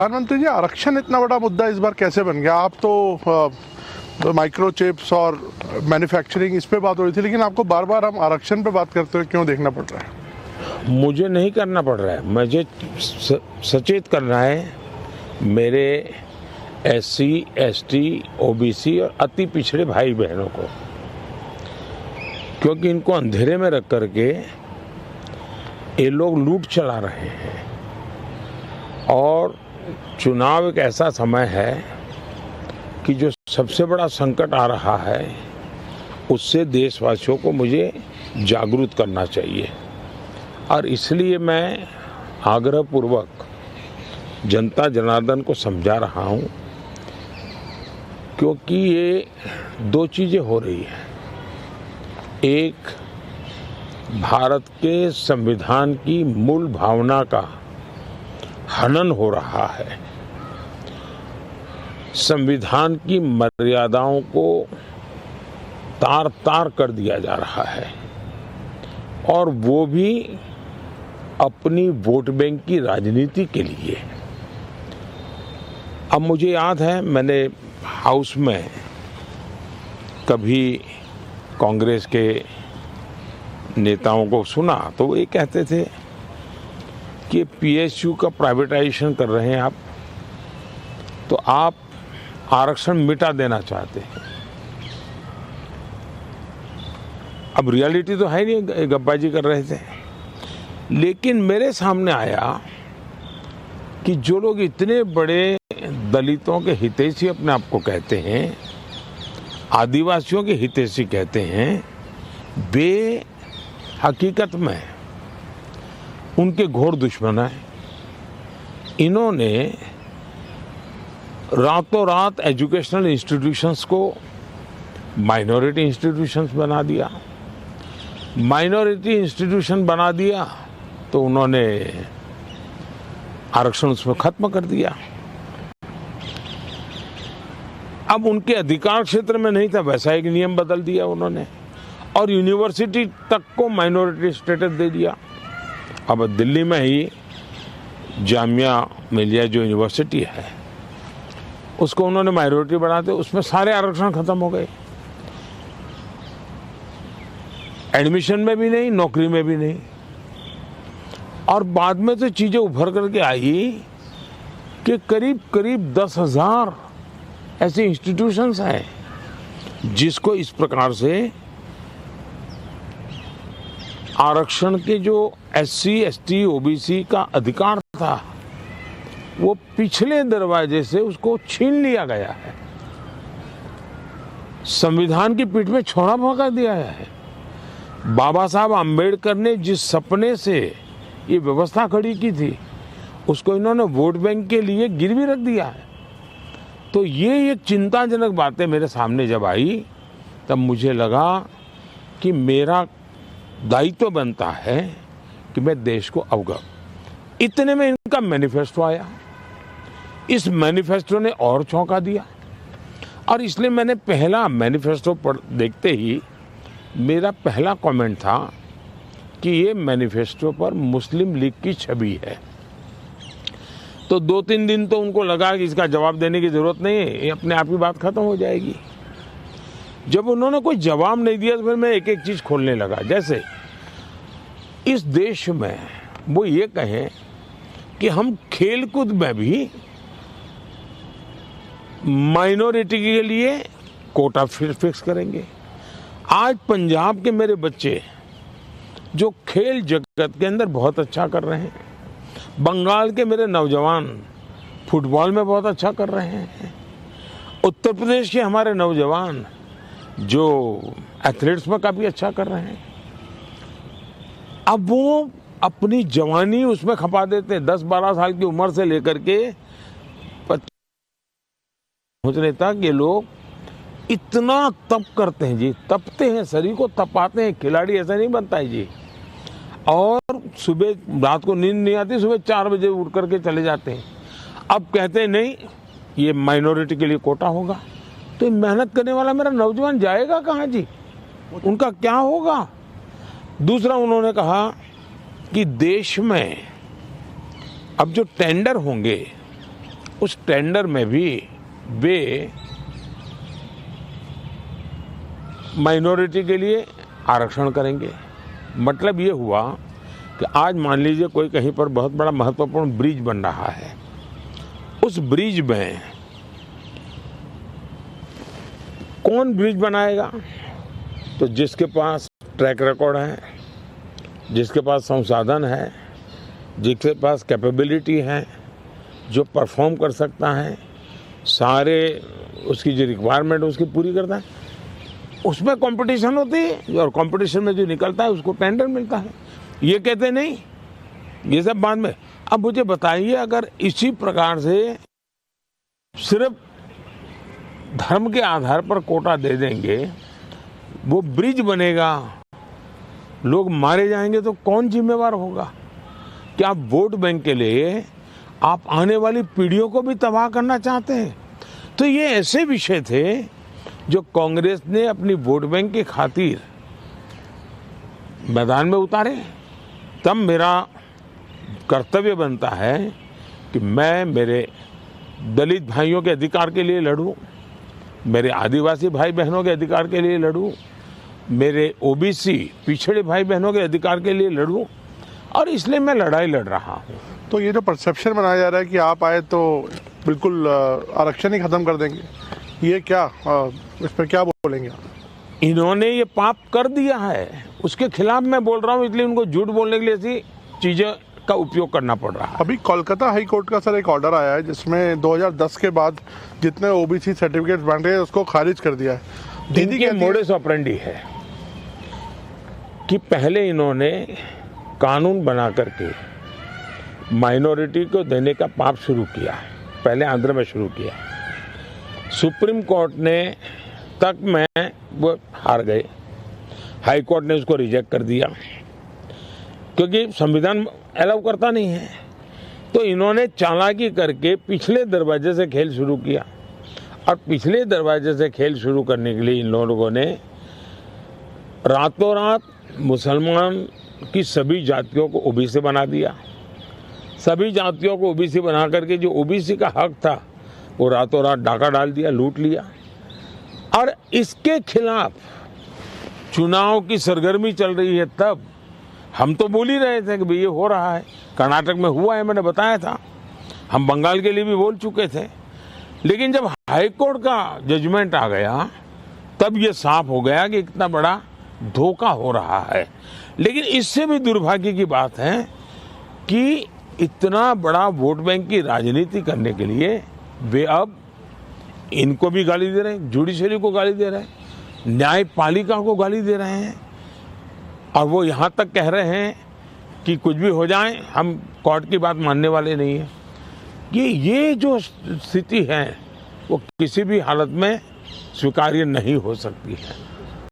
प्रधानमंत्री जी, आरक्षण इतना बड़ा मुद्दा इस बार कैसे बन गया? आप तो माइक्रोचिप्स और मैन्युफैक्चरिंग इस पे बात हो रही थी, लेकिन आपको बार बार हम आरक्षण पे बात करते हुए क्यों देखना पड़ रहा है? मुझे नहीं करना पड़ रहा है, मुझे सचेत करना है मेरे एससी, एसटी, ओबीसी और अति पिछड़े भाई बहनों को, क्योंकि इनको अंधेरे में रख करके ये लोग लूट चला रहे हैं। और चुनाव एक ऐसा समय है कि जो सबसे बड़ा संकट आ रहा है उससे देशवासियों को मुझे जागरूक करना चाहिए। और इसलिए मैं आग्रहपूर्वक जनता जनार्दन को समझा रहा हूं, क्योंकि ये दो चीज़ें हो रही हैं। एक, भारत के संविधान की मूल भावना का हनन हो रहा है, संविधान की मर्यादाओं को तार तार कर दिया जा रहा है, और वो भी अपनी वोट बैंक की राजनीति के लिए। अब मुझे याद है, मैंने हाउस में कभी कांग्रेस के नेताओं को सुना तो वो ये कहते थे कि पीएसयू का प्राइवेटाइजेशन कर रहे हैं आप, तो आप आरक्षण मिटा देना चाहते हैं। अब रियलिटी तो है नहीं, गप्पाजी कर रहे थे। लेकिन मेरे सामने आया कि जो लोग इतने बड़े दलितों के हितैषी अपने आप को कहते हैं, आदिवासियों के हितैषी कहते हैं, वे हकीकत में उनके घोर दुश्मन हैं। इन्होंने रातों रात एजुकेशनल इंस्टीट्यूशंस को माइनॉरिटी इंस्टीट्यूशंस बना दिया। माइनॉरिटी इंस्टीट्यूशन बना दिया तो उन्होंने आरक्षण उसमें खत्म कर दिया। अब उनके अधिकार क्षेत्र में नहीं था, वैसा एक नियम बदल दिया उन्होंने, और यूनिवर्सिटी तक को माइनॉरिटी स्टेटस दे दिया। अब दिल्ली में ही जामिया मिलिया जो यूनिवर्सिटी है, उसको उन्होंने माइनॉरिटी बनाते, उसमें सारे आरक्षण खत्म हो गए। एडमिशन में भी नहीं, नौकरी में भी नहीं। और बाद में तो चीजें उभर करके आई कि करीब करीब 10,000 ऐसे इंस्टीट्यूशंस हैं जिसको इस प्रकार से आरक्षण के जो एससी, एसटी, ओबीसी का अधिकार था वो पिछले दरवाजे से उसको छीन लिया गया है, संविधान की पीठ में छोड़ा भगा दिया है। बाबा साहब आम्बेडकर ने जिस सपने से ये व्यवस्था खड़ी की थी उसको इन्होंने वोट बैंक के लिए गिरवी रख दिया है। तो ये एक चिंताजनक बातें मेरे सामने जब आई, तब मुझे लगा कि मेरा दायित्व बनता है कि मैं देश को अवगत। इतने में इनका मैनिफेस्टो आया। इस मैनिफेस्टो ने और चौंका दिया, और इसलिए मैंने पहला मैनिफेस्टो देखते ही मेरा पहला कमेंट था कि ये मैनिफेस्टो पर मुस्लिम लीग की छवि है। तो 2-3 दिन तो उनको लगा कि इसका जवाब देने की जरूरत नहीं है, ये अपने आप ही बात खत्म हो जाएगी। जब उन्होंने कोई जवाब नहीं दिया तो फिर मैं एक एक चीज खोलने लगा। जैसे इस देश में वो ये कहें कि हम खेलकूद में भी माइनॉरिटी के लिए कोटा फिक्स करेंगे। आज पंजाब के मेरे बच्चे जो खेल जगत के अंदर बहुत अच्छा कर रहे हैं, बंगाल के मेरे नौजवान फुटबॉल में बहुत अच्छा कर रहे हैं, उत्तर प्रदेश के हमारे नौजवान जो एथलीट्स में काफी अच्छा कर रहे हैं, अब वो अपनी जवानी उसमें खपा देते हैं। 10-12 साल की उम्र से लेकर के 25 पहुंचने तक ये लोग इतना तप करते हैं जी, तपते हैं, शरीर को तपाते हैं। खिलाड़ी ऐसा नहीं बनता है जी। और सुबह रात को नींद नहीं आती, सुबह 4 बजे उठ करके चले जाते हैं। अब कहते हैं नहीं, ये माइनॉरिटी के लिए कोटा होगा, तो मेहनत करने वाला मेरा नौजवान जाएगा कहाँ जी? उनका क्या होगा? दूसरा उन्होंने कहा कि देश में अब जो टेंडर होंगे उस टेंडर में भी वे माइनॉरिटी के लिए आरक्षण करेंगे। मतलब ये हुआ कि आज मान लीजिए कोई कहीं पर बहुत बड़ा महत्वपूर्ण ब्रिज बन रहा है, उस ब्रिज में कौन ब्रिज बनाएगा? तो जिसके पास ट्रैक रिकॉर्ड है, जिसके पास संसाधन है, जिसके पास कैपेबिलिटी है, जो परफॉर्म कर सकता है, सारे उसकी जो रिक्वायरमेंट उसकी पूरी करता है, उसमें कंपटीशन होती है और कंपटीशन में जो निकलता है उसको टेंडर मिलता है। ये कहते नहीं, ये सब बाद में। अब मुझे बताइए, अगर इसी प्रकार से सिर्फ धर्म के आधार पर कोटा दे देंगे, वो ब्रिज बनेगा, लोग मारे जाएंगे, तो कौन जिम्मेवार होगा? क्या आप वोट बैंक के लिए आप आने वाली पीढ़ियों को भी तबाह करना चाहते हैं? तो ये ऐसे विषय थे जो कांग्रेस ने अपनी वोट बैंक की खातिर मैदान में उतारे। तब मेरा कर्तव्य बनता है कि मैं मेरे दलित भाइयों के अधिकार के लिए लड़ूं, मेरे आदिवासी भाई बहनों के अधिकार के लिए लड़ूं, मेरे ओबीसी पिछड़े भाई बहनों के अधिकार के लिए लड़ूं, और इसलिए मैं लड़ाई लड़ रहा हूं। तो ये जो परसेप्शन बनाया जा रहा है कि आप आए तो बिल्कुल आरक्षण ही खत्म कर देंगे, ये क्या, इस पर क्या बोलेंगे आप? इन्होंने ये पाप कर दिया है, उसके खिलाफ मैं बोल रहा हूँ, इसलिए उनको झूठ बोलने के लिए ऐसी चीजें का उपयोग करना पड़ रहा है। अभी कोलकाता हाई कोर्ट का सर एक ऑर्डर आया है जिसमें 2010 के बाद जितने ओबीसी सर्टिफिकेट बन रहे हैं उसको खारिज कर दिया है। दीदी इनके कहती है- मोडस ऑपरेंडी है कि पहले इन्होंने कानून बना करके माइनॉरिटी को देने का पाप शुरू किया, पहले आंध्र में शुरू किया। सुप्रीम कोर्ट ने तक में वो हार गए, हाई कोर्ट ने उसको रिजेक्ट कर दिया क्योंकि संविधान अलाउ करता नहीं है। तो इन्होंने चालाकी करके पिछले दरवाजे से खेल शुरू किया, और पिछले दरवाजे से खेल शुरू करने के लिए इन लोगों ने रातों रात मुसलमान की सभी जातियों को ओबीसी बना दिया। सभी जातियों को ओबीसी बना करके जो ओबीसी का हक था वो रातों रात डाका डाल दिया, लूट लिया। और इसके खिलाफ चुनाव की सरगर्मी चल रही है। तब हम तो बोल ही रहे थे कि भाई ये हो रहा है, कर्नाटक में हुआ है, मैंने बताया था, हम बंगाल के लिए भी बोल चुके थे। लेकिन जब हाई कोर्ट का जजमेंट आ गया तब ये साफ हो गया कि इतना बड़ा धोखा हो रहा है। लेकिन इससे भी दुर्भाग्य की बात है कि इतना बड़ा वोट बैंक की राजनीति करने के लिए वे अब इनको भी गाली दे रहे हैं, जुडिशरी को गाली दे रहे हैं, न्यायपालिका को गाली दे रहे हैं, और वो यहाँ तक कह रहे हैं कि कुछ भी हो जाए हम कोर्ट की बात मानने वाले नहीं हैं। ये जो स्थिति है वो किसी भी हालत में स्वीकार्य नहीं हो सकती है।